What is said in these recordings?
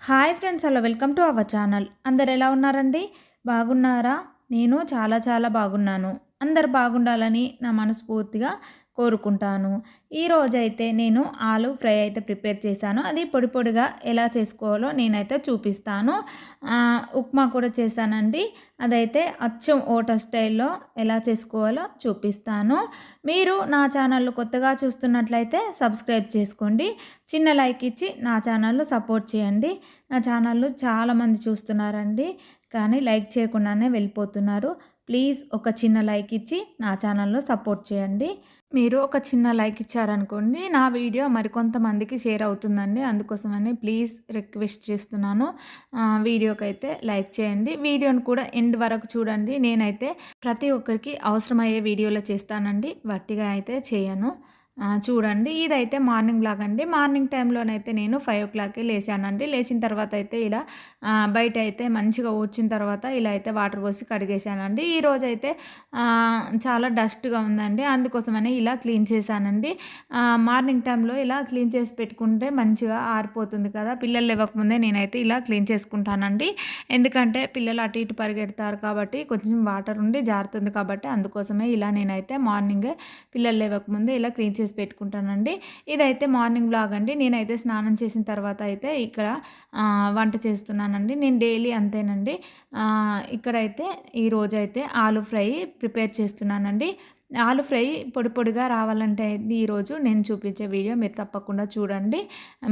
Hi friends, hello, welcome to our channel. అందరు ఎలా ఉన్నారండి? బాగున్నారా? నేను చాలా చాలా బాగున్నాను. అందరు బాగుండాలని నా మనస్ఫూర్తిగా కోరుకుంటాను. ఈరోజైతే నేను ఆలు ఫ్రై అయితే ప్రిపేర్ చేశాను. అది పొడి పొడిగా ఎలా చేసుకోవాలో నేనైతే చూపిస్తాను. ఉప్మా కూడా చేశానండి. అదైతే అచ్చం హోటల్ స్టైల్లో ఎలా చేసుకోవాలో చూపిస్తాను. మీరు నా ఛానల్ కొత్తగా చూస్తున్నట్లయితే సబ్స్క్రైబ్ చేసుకోండి. చిన్న లైక్ ఇచ్చి నా ఛానల్ను సపోర్ట్ చేయండి. నా ఛానల్ చాలామంది చూస్తున్నారండి, కానీ లైక్ చేయకుండానే వెళ్ళిపోతున్నారు. ప్లీజ్ ఒక చిన్న లైక్ ఇచ్చి నా ఛానల్ను సపోర్ట్ చేయండి. మీరు ఒక చిన్న లైక్ ఇచ్చారనుకోండి, నా వీడియో మరికొంతమందికి షేర్ అవుతుందండి. అందుకోసమని ప్లీజ్ రిక్వెస్ట్ చేస్తున్నాను. వీడియోకైతే లైక్ చేయండి. వీడియోని కూడా ఎండ్ వరకు చూడండి. నేనైతే ప్రతి ఒక్కరికి అవసరమయ్యే వీడియోలో చేస్తానండి, వట్టిగా అయితే చేయను. చూడండి, ఇదైతే మార్నింగ్ బ్లాగ్ అండి. మార్నింగ్ టైంలోనైతే నేను 5 లేచానండి. లేచిన తర్వాత అయితే ఇలా బయట అయితే మంచిగా ఊడ్చిన తర్వాత ఇలా అయితే వాటర్ పోసి కడిగేశానండి. ఈరోజైతే చాలా డస్ట్గా ఉందండి, అందుకోసమని ఇలా క్లీన్ చేశానండి. మార్నింగ్ టైంలో ఇలా క్లీన్ చేసి పెట్టుకుంటే మంచిగా ఆరిపోతుంది కదా. పిల్లలు లేవకముందే నేనైతే ఇలా క్లీన్ చేసుకుంటానండి. ఎందుకంటే పిల్లలు అటు ఇటు పరిగెడతారు కాబట్టి కొంచెం వాటర్ ఉండి జారుతుంది కాబట్టి అందుకోసమే ఇలా నేనైతే మార్నింగే పిల్లలు లేవకముందే ఇలా క్లీన్ చేసి పెట్టుకుంటానండి. ఇదైతే మార్నింగ్ బ్లాగ్ అండి. నేనైతే స్నానం చేసిన తర్వాత అయితే ఇక్కడ వంట చేస్తున్నానండి. నేను డైలీ అంతేనండి. ఇక్కడైతే ఈరోజైతే ఆలు ఫ్రై ప్రిపేర్ చేస్తున్నానండి. ఆలు ఫ్రై పొడి పొడిగా రావాలంటే ఈరోజు నేను చూపించే వీడియో మీరు తప్పకుండా చూడండి.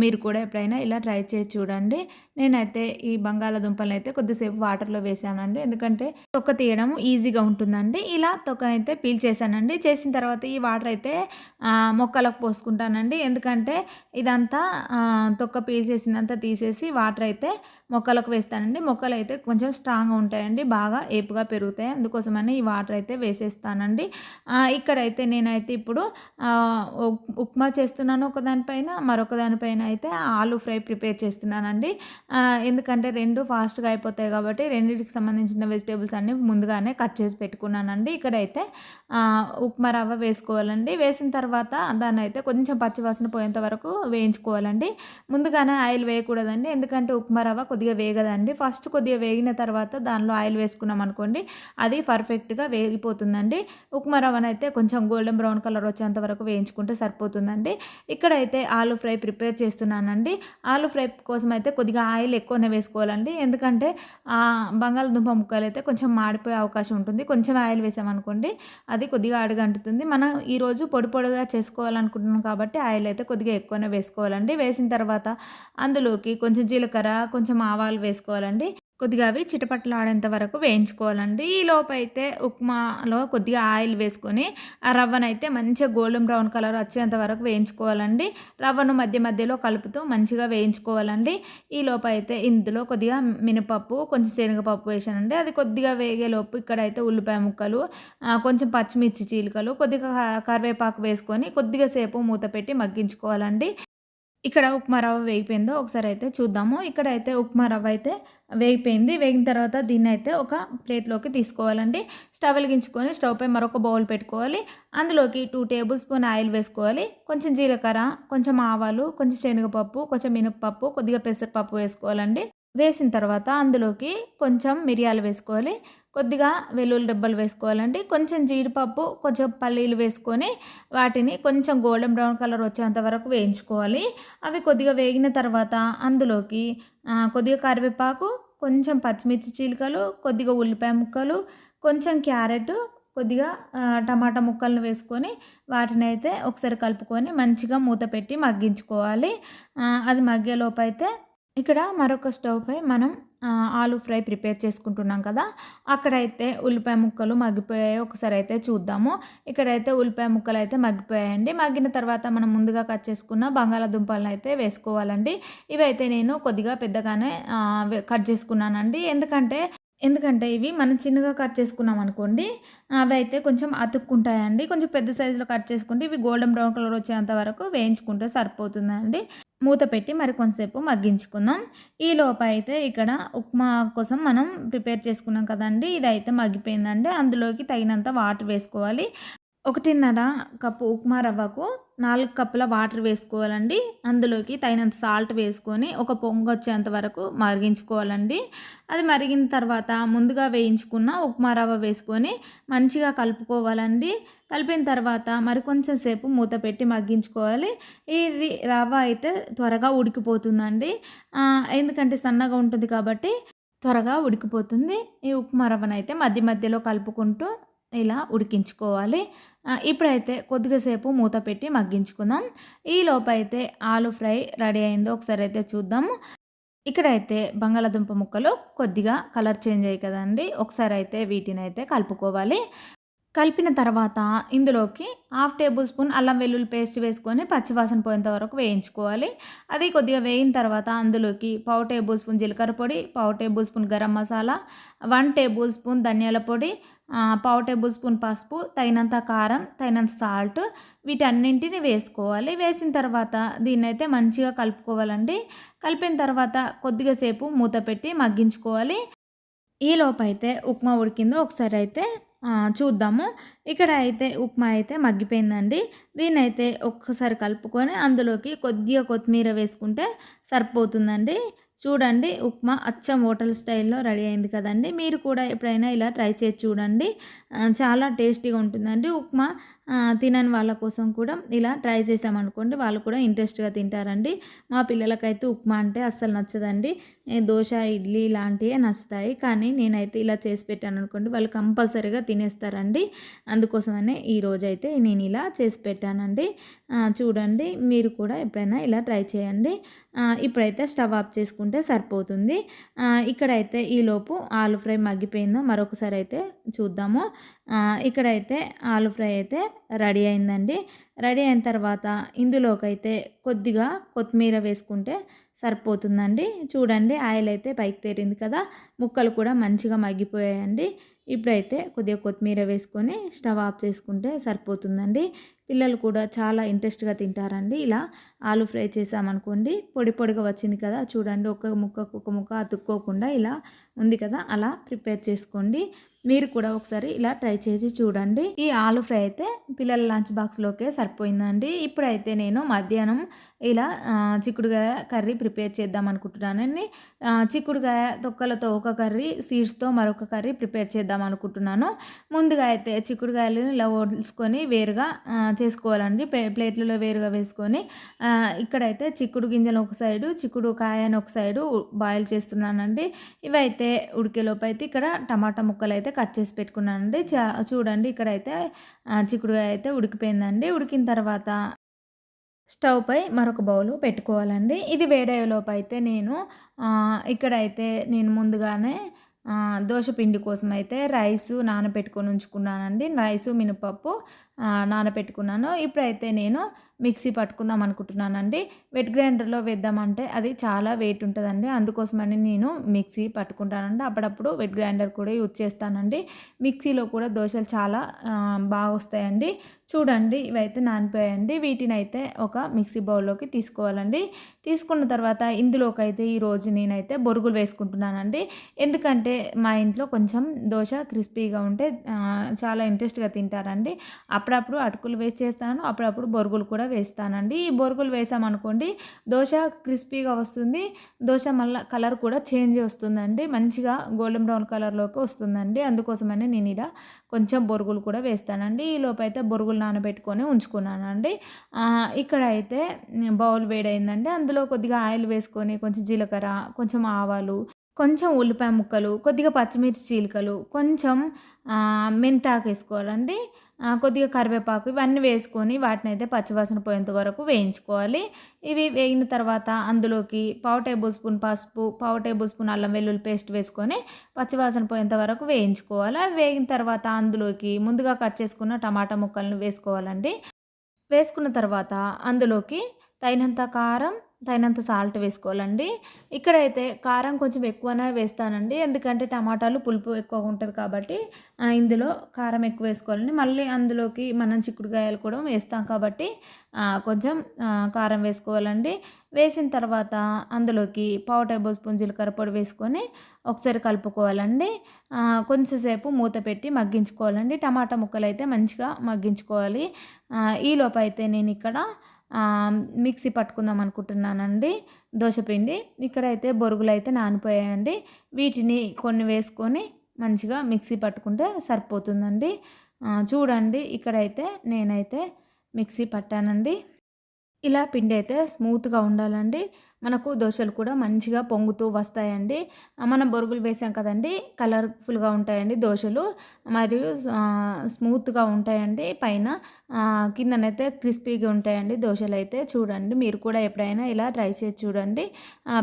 మీరు కూడా ఎప్పుడైనా ఇలా ట్రై చేసి చూడండి. నేనైతే ఈ బంగాళాదుంపలు అయితే కొద్దిసేపు వాటర్లో వేసానండి, ఎందుకంటే తొక్క తీయడం ఈజీగా ఉంటుందండి. ఇలా తొక్కనైతే పీల్ చేశానండి. చేసిన తర్వాత ఈ వాటర్ అయితే మొక్కలకు పోసుకుంటానండి, ఎందుకంటే ఇదంతా తొక్క పీల్ చేసిందంతా తీసేసి వాటర్ అయితే మొక్కలకు వేస్తానండి. మొక్కలు అయితే కొంచెం స్ట్రాంగ్గా ఉంటాయండి, బాగా ఏపుగా పెరుగుతాయి. అందుకోసమని ఈ వాటర్ అయితే వేసేస్తానండి. ఇక్కడైతే నేనైతే ఇప్పుడు ఉప్మా చేస్తున్నాను ఒకదానిపైన, మరొక దానిపైన అయితే ఆలు ఫ్రై ప్రిపేర్ చేస్తున్నానండి. ఎందుకంటే రెండు ఫాస్ట్గా అయిపోతాయి కాబట్టి రెండింటికి సంబంధించిన వెజిటేబుల్స్ అన్నీ ముందుగానే కట్ చేసి పెట్టుకున్నానండి. ఇక్కడైతే ఉప్మా రవ్వ వేసుకోవాలండి. వేసిన తర్వాత దాన్ని అయితే కొంచెం పచ్చివాసన పోయేంత వరకు వేయించుకోవాలండి. ముందుగానే ఆయిల్ వేయకూడదండి, ఎందుకంటే ఉప్మా రవ్వ కొద్దిగా వేగదండి. ఫస్ట్ కొద్దిగా వేగిన తర్వాత దానిలో ఆయిల్ వేసుకున్నాం అనుకోండి, అది పర్ఫెక్ట్గా వేగిపోతుందండి. ఉప్మా రవ్వనైతే కొంచెం గోల్డెన్ బ్రౌన్ కలర్ వచ్చేంత వరకు వేయించుకుంటే సరిపోతుందండి. ఇక్కడైతే ఆలు ఫ్రై ప్రిపేర్ చేస్తున్నానండి. ఆలు ఫ్రై కోసం అయితే కొద్దిగా ఆయిల్ ఎక్కువనే వేసుకోవాలండి, ఎందుకంటే బంగాళదుంప ముక్కలు అయితే కొంచెం మాడిపోయే అవకాశం ఉంటుంది. కొంచెం ఆయిల్ వేసామనుకోండి అది కొద్దిగా అడుగంటుతుంది. మనం ఈరోజు పొడి పొడిగా చేసుకోవాలనుకుంటున్నాం కాబట్టి ఆయిల్ అయితే కొద్దిగా ఎక్కువనే వేసుకోవాలండి. వేసిన తర్వాత అందులోకి కొంచెం జీలకర్ర, కొంచెం ఆవాలు వేసుకోవాలండి. కొద్దిగా అవి చిటపటలాడేంత వరకు వేయించుకోవాలండి. ఈ లోపైతే ఉప్మాలో కొద్దిగా ఆయిల్ వేసుకొని ఆ రవ్వనైతే మంచిగా గోల్డెన్ బ్రౌన్ కలర్ వచ్చేంత వరకు వేయించుకోవాలండి. రవ్వను మధ్య మధ్యలో కలుపుతూ మంచిగా వేయించుకోవాలండి. ఈ లోపైతే ఇందులో కొద్దిగా మినపప్పు, కొంచెం శనగపప్పు వేసానండి. అది కొద్దిగా వేగేలోపు ఇక్కడైతే ఉల్లిపాయ ముక్కలు, కొంచెం పచ్చిమిర్చి చీలికలు, కొద్దిగా కరివేపాకు వేసుకొని కొద్దిగా సేపు మూత పెట్టి మగ్గించుకోవాలండి. ఇక్కడ ఉప్మా రవ్వ వేగిపోయిందో ఒకసారి అయితే చూద్దాము. ఇక్కడైతే ఉప్మా రవ్వ అయితే వేగిపోయింది. వేగిన తర్వాత దీన్ని అయితే ఒక ప్లేట్లోకి తీసుకోవాలండి. స్టవ్ వెలిగించుకొని స్టవ్ పై మరొక బౌల్ పెట్టుకోవాలి. అందులోకి 2 టేబుల్ స్పూన్ ఆయిల్ వేసుకోవాలి. కొంచెం జీలకర్ర, కొంచెం ఆవాలు, కొంచెం శనగపప్పు, కొంచెం మినపప్పు, కొద్దిగా పెసరపప్పు వేసుకోవాలండి. వేసిన తర్వాత అందులోకి కొంచెం మిరియాలు వేసుకోవాలి. కొద్దిగా వెల్లుల్లి రెబ్బలు వేసుకోవాలండి. కొంచెం జీడిపప్పు, కొంచెం పల్లీలు వేసుకొని వాటిని కొంచెం గోల్డెన్ బ్రౌన్ కలర్ వచ్చేంత వరకు వేయించుకోవాలి. అవి కొద్దిగా వేగిన తర్వాత అందులోకి కొద్దిగా కరివేపాకు, కొంచెం పచ్చిమిర్చి చీలికలు, కొద్దిగా ఉల్లిపాయ ముక్కలు, కొంచెం క్యారెట్, కొద్దిగా టమాటా ముక్కలను వేసుకొని వాటిని అయితే ఒకసారి కలుపుకొని మంచిగా మూత పెట్టి మగ్గించుకోవాలి. అది మగ్గేలోపు అయితే ఇక్కడ మరొక స్టవ్ పై మనం ఆలు ఫ్రై ప్రిపేర్ చేసుకుంటున్నాం కదా, అక్కడైతే ఉల్లిపాయ ముక్కలు మగ్గిపోయాయో ఒకసారి అయితే చూద్దాము. ఇక్కడైతే ఉల్లిపాయ ముక్కలు అయితే మగ్గిపోయాయండి. మగ్గిన తర్వాత మనం ముందుగా కట్ చేసుకున్న బంగాళాదుంపలను అయితే వేసుకోవాలండి. ఇవైతే నేను కొద్దిగా పెద్దగానే కట్ చేసుకున్నానండి, ఎందుకంటే ఇవి మనం చిన్నగా కట్ చేసుకున్నాం అనుకోండి, అవి అయితే కొంచెం అతుక్కుంటాయండి. కొంచెం పెద్ద సైజులో కట్ చేసుకుంటే ఇవి గోల్డెన్ బ్రౌన్ కలర్ వచ్చేంత వరకు వేయించుకుంటే సరిపోతుందండి. మూత పెట్టి మరి కొంతసేపు మగ్గించుకుందాం. ఈ లోప అయితే ఇక్కడ ఉప్మా కోసం మనం ప్రిపేర్ చేసుకున్నాం కదండి, ఇదైతే మగ్గిపోయిందండి. అందులోకి తగినంత వాటర్ వేసుకోవాలి. 1.5 కప్పు ఉప్మా రవ్వకు 4 కప్పుల వాటర్ వేసుకోవాలండి. అందులోకి తగినంత సాల్ట్ వేసుకొని ఒక పొంగొచ్చేంత వరకు మరిగించుకోవాలండి. అది మరిగిన తర్వాత ముందుగా వేయించుకున్న ఉప్మా రవ్వ వేసుకొని మంచిగా కలుపుకోవాలండి. కలిపిన తర్వాత మరికొంచెం సేపు మూత పెట్టి మగ్గించుకోవాలి. ఇది రవ్వ అయితే త్వరగా ఉడికిపోతుందండి. ఎందుకంటే సన్నగా ఉంటుంది కాబట్టి త్వరగా ఉడికిపోతుంది. ఈ ఉప్మా రవ్వనైతే మధ్య మధ్యలో కలుపుకుంటూ ఇలా ఉడికించుకోవాలి. ఇప్పుడైతే కొద్దిగా సేపు మూత పెట్టి మగ్గించుకుందాం. ఈలోపైతే ఆలు ఫ్రై రెడీ అయిందో ఒకసారి అయితే చూద్దాము. ఇక్కడైతే బంగాళాదుంప ముక్కలు కొద్దిగా కలర్ చేంజ్ అయ్యాయి కదండీ! ఒకసారి అయితే వీటినైతే కలుపుకోవాలి. కలిపిన తర్వాత ఇందులోకి హాఫ్ టేబుల్ స్పూన్ అల్లం వెల్లుల్లి పేస్ట్ వేసుకొని పచ్చివాసన పోయేంత వరకు వేయించుకోవాలి. అది కొద్దిగా వేగిన తర్వాత అందులోకి పావు టేబుల్ స్పూన్ జీలకర్ర పొడి, పావు table spoon garam masala, 1 table spoon ధనియాల పొడి, పావు టేబుల్ స్పూన్ పసుపు, తగినంత కారం, తగినంత సాల్ట్ వీటన్నింటిని వేసుకోవాలి. వేసిన తర్వాత దీన్నైతే మంచిగా కలుపుకోవాలండి. కలిపిన తర్వాత కొద్దిగా సేపు మూత పెట్టి మగ్గించుకోవాలి. ఈలోపైతే ఉప్మా ఉడికిందో ఒకసారి అయితే చూద్దాము. ఇక్కడ అయితే ఉప్మా అయితే మగ్గిపోయిందండి. దీన్నైతే ఒక్కసారి కలుపుకొని అందులోకి కొద్దిగా కొత్తిమీర వేసుకుంటే సరిపోతుందండి. చూడండి ఉప్మా అచ్చం హోటల్ స్టైల్‌లో రెడీ అయింది కదండీ! మీరు కూడా ఎప్పుడైనా ఇలా ట్రై చేసి చూడండి. చాలా టేస్టీగా ఉంటుందండి. ఉప్మా తినని వాళ్ళ కోసం కూడా ఇలా ట్రై చేసామనుకోండి వాళ్ళు కూడా ఇంట్రెస్ట్‌గా తింటారండి. మా పిల్లలకైతే ఉప్మా అంటే అస్సలు నచ్చదండి. దోస, ఇడ్లీ ఇలాంటివే నచ్చుతాయి. కానీ నేనైతే ఇలా చేసి పెట్టాననుకోండి వాళ్ళు కంపల్సరీగా తినేస్తారండి. అందుకోసమనే ఈరోజైతే నేను ఇలా చేసి పెట్టానండి. చూడండి మీరు కూడా ఎప్పుడైనా ఇలా ట్రై చేయండి. ఇప్పుడైతే స్టవ్ ఆఫ్ చేసుకుంటే సరిపోతుంది. ఇక్కడైతే ఈలోపు ఆలు ఫ్రై మగ్గిపోయిందో మరొకసారి అయితే చూద్దాము. ఇక్కడైతే ఆలు ఫ్రై అయితే రెడీ అయిందండి. రెడీ అయిన తర్వాత ఇందులోకైతే కొద్దిగా కొత్తిమీర వేసుకుంటే సరిపోతుందండి. చూడండి ఆయిల్ అయితే పైకి తేరింది కదా! ముక్కలు కూడా మంచిగా మగ్గిపోయాయండి. ఇప్పుడైతే కొద్దిగా కొత్తిమీర వేసుకొని స్టవ్ ఆఫ్ చేసుకుంటే సరిపోతుందండి. పిల్లలు కూడా చాలా ఇంట్రెస్ట్‌గా తింటారండి. ఇలా ఆలు ఫ్రై చేసామనుకోండి పొడి పొడిగా వచ్చింది కదా! చూడండి ఒక ముక్కకు ఒక ముక్క అతుక్కోకుండా ఇలా ఉంది కదా! అలా ప్రిపేర్ చేసుకోండి. మీరు కూడా ఒకసారి ఇలా ట్రై చేసి చూడండి. ఈ ఆలు ఫ్రై అయితే పిల్లల లంచ్ బాక్స్‌లోకే సరిపోయిందండి. ఇప్పుడైతే నేను మధ్యాహ్నం ఇలా చిక్కుడుగాయ కర్రీ ప్రిపేర్ చేద్దాం అనుకుంటున్నానండి. చిక్కుడుగాయ తొక్కలతో ఒక కర్రీ, సీడ్స్‌తో మరొక కర్రీ ప్రిపేర్ చేద్దాం అనుకుంటున్నాను. ముందుగా అయితే చిక్కుడుగాయలు ఇలా ఒలుచుకొని వేరుగా చేసుకోవాలండి. ప్లేట్లలో వేరుగా వేసుకొని ఇక్కడైతే చిక్కుడు గింజలు ఒక సైడు, చిక్కుడు కాయను ఒక సైడు బాయిల్ చేస్తున్నానండి. ఇవైతే ఉడికేలోపు అయితే ఇక్కడ టమాటా ముక్కలు అయితే కట్ చేసి పెట్టుకున్నానండి. చూడండి ఇక్కడైతే చిక్కుడుకాయ అయితే ఉడికిపోయిందండి. ఉడికిన తర్వాత స్టవ్ పై మరొక బౌలు పెట్టుకోవాలండి. ఇది వేడయ్యేలోపు అయితే ఇక్కడైతే నేను ముందుగానే దోస పిండి కోసం అయితే రైసు నానబెట్టుకొని ఉంచుకున్నానండి. రైసు, మినపప్పు నానబెట్టుకున్నాను. ఇప్పుడైతే నేను మిక్సీ పట్టుకుందాం అనుకుంటున్నానండి. వెట్ గ్రైండర్‌లో వేద్దామంటే అది చాలా వెయిట్ ఉంటదండి. అందుకోసమని నేను మిక్సీ పట్టుకుంటానండి. అప్పుడప్పుడు వెట్ గ్రైండర్ కూడా యూజ్ చేస్తానండి. మిక్సీలో కూడా దోసలు చాలా బాగొస్తాయండి. చూడండి ఇవైతే నానిపోయాయండి. వీటినైతే ఒక మిక్సీ బౌల్‌లోకి తీసుకోవాలండి. తీసుకున్న తర్వాత ఇందులోకైతే ఈరోజు నేనైతే బొరుగులు వేసుకుంటున్నానండి. ఎందుకంటే మా ఇంట్లో కొంచెం దోస క్రిస్పీగా ఉంటే చాలా ఇంట్రెస్ట్‌గా తింటారండి. అప్పుడప్పుడు అటుకులు వేసి చేస్తాను. అప్పుడప్పుడు బొరుగులు కూడా వేస్తానండి. ఈ బొరుగులు వేసామనుకోండి దోస క్రిస్పీగా వస్తుంది. దోస మళ్ళా కలర్ కూడా చేంజ్ వస్తుందండి. మంచిగా గోల్డెన్ బ్రౌన్ కలర్‌లోకి వస్తుందండి. అందుకోసమని నేను ఇలా కొంచెం బొరుగులు కూడా వేస్తానండి. ఈలోపైతే బొరుగులు నానబెట్టుకొని ఉంచుకున్నానండి. ఇక్కడైతే బౌల్ వేడైందండి. అందులో కొద్దిగా ఆయిల్ వేసుకొని కొంచెం జీలకర్ర, కొంచెం ఆవాలు, కొంచెం ఉల్లిపాయ ముక్కలు, కొద్దిగా పచ్చిమిర్చి చీలికలు, కొంచెం మెంతాకు వేసుకోవాలండి. కొద్దిగా కరివేపాకు ఇవన్నీ వేసుకొని వాటినైతే పచ్చివాసన పోయేంత వరకు వేయించుకోవాలి. ఇవి వేగిన తర్వాత అందులోకి పావు టేబుల్ స్పూన్ పసుపు, పావు టేబుల్ స్పూన్ అల్లం వెల్లుల్లి పేస్ట్ వేసుకొని పచ్చివాసన పోయేంత వరకు వేయించుకోవాలి. అవి వేగిన తర్వాత అందులోకి ముందుగా కట్ చేసుకున్న టమాటా ముక్కలను వేసుకోవాలండి. వేసుకున్న తర్వాత అందులోకి తగినంత కారం, తగినంత సాల్ట్ వేసుకోవాలండి. ఇక్కడైతే కారం కొంచెం ఎక్కువనే వేస్తానండి. ఎందుకంటే టమాటాలు పులుపు ఎక్కువగా ఉంటది కాబట్టి ఇందులో కారం ఎక్కువ వేసుకోవాలండి. మళ్ళీ అందులోకి మనం చిక్కుడుకాయలు కూడా వేస్తాం కాబట్టి కొంచెం కారం వేసుకోవాలండి. వేసిన తర్వాత అందులోకి పావు టేబుల్ స్పూన్ జీలకర్ర పొడి వేసుకొని ఒకసారి కలుపుకోవాలండి. కొంచెంసేపు మూత పెట్టి మగ్గించుకోవాలండి. టమాటా ముక్కలైతే మంచిగా మగ్గించుకోవాలి. ఈలోపైతే నేను ఇక్కడ మిక్సీ పట్టుకుందాం అనుకుంటున్నానండి దోసపిండి. ఇక్కడైతే బొరుగులైతే నానిపోయాయండి. వీటిని కొన్ని వేసుకొని మంచిగా మిక్సీ పట్టుకుంటే సరిపోతుందండి. చూడండి ఇక్కడైతే నేనైతే మిక్సీ పట్టానండి. ఇలా పిండి అయితే స్మూత్‌గా ఉండాలండి. మనకు దోసలు కూడా మంచిగా పొంగుతూ వస్తాయండి. మనం బొరుగులు వేసాం కదండీ! కలర్‌ఫుల్‌గా ఉంటాయండి దోసలు. మరియు స్మూత్‌గా ఉంటాయండి పైన. కిందనైతే క్రిస్పీగా ఉంటాయండి దోసలైతే. చూడండి మీరు కూడా ఎప్పుడైనా ఇలా ట్రై చేసి చూడండి.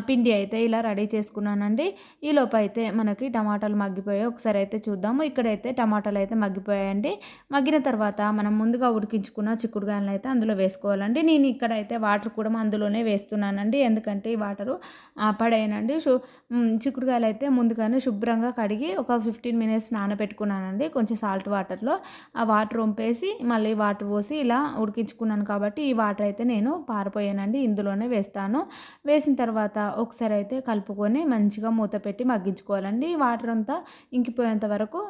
పిండి అయితే ఇలా రెడీ చేసుకున్నానండి. ఈలోపు అయితే మనకి టమాటాలు మగ్గిపోయాయి. ఒకసారి అయితే చూద్దాము. ఇక్కడైతే టమాటాలు అయితే మగ్గిపోయాయండి. మగ్గిన తర్వాత మనం ముందుగా ఉడికించుకున్న చిక్కుడుకాయలను అయితే అందులో వేసుకోవాలండి. నేను ఇక్కడైతే వాటర్ కూడా అందులోనే వేస్తున్నానండి. ఎందుకంటే ఈ వాటరు పడేయనండి. చిక్కుడుకాయలు అయితే ముందుగానే శుభ్రంగా కడిగి ఒక 15 మినిట్స్ నానబెట్టుకున్నానండి కొంచెం సాల్ట్ వాటర్లో. ఆ వాటర్ వంపేసి మళ్ళీ వాటర్ పోసి ఇలా ఉడికించుకున్నాను కాబట్టి ఈ వాటర్ అయితే నేను పారిపోయానండి. ఇందులోనే వేస్తాను. వేసిన తర్వాత ఒకసారి అయితే కలుపుకొని మంచిగా మూత పెట్టి మగ్గించుకోవాలండి. ఈ వాటర్ అంతా ఇంకిపోయేంత వరకు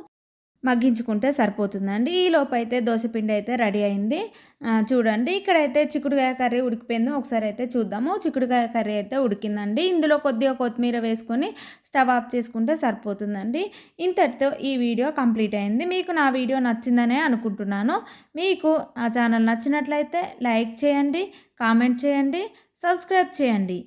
మగ్గించుకుంటే సరిపోతుందండి. ఈలోపైతే దోసపిండి అయితే రెడీ అయింది. చూడండి ఇక్కడైతే చిక్కుడుకాయ కర్రీ ఉడికిపోయిందో ఒకసారి అయితే చూద్దాము. చిక్కుడుకాయ కర్రీ అయితే ఉడికిందండి. ఇందులో కొద్దిగా కొత్తిమీర వేసుకొని స్టవ్ ఆఫ్ చేసుకుంటే సరిపోతుందండి. ఇంతటితో ఈ వీడియో కంప్లీట్ అయింది. మీకు నా వీడియో నచ్చిందనే అనుకుంటున్నాను. మీకు నా ఛానల్ నచ్చినట్లయితే లైక్ చేయండి, కామెంట్ చేయండి, సబ్స్క్రైబ్ చేయండి.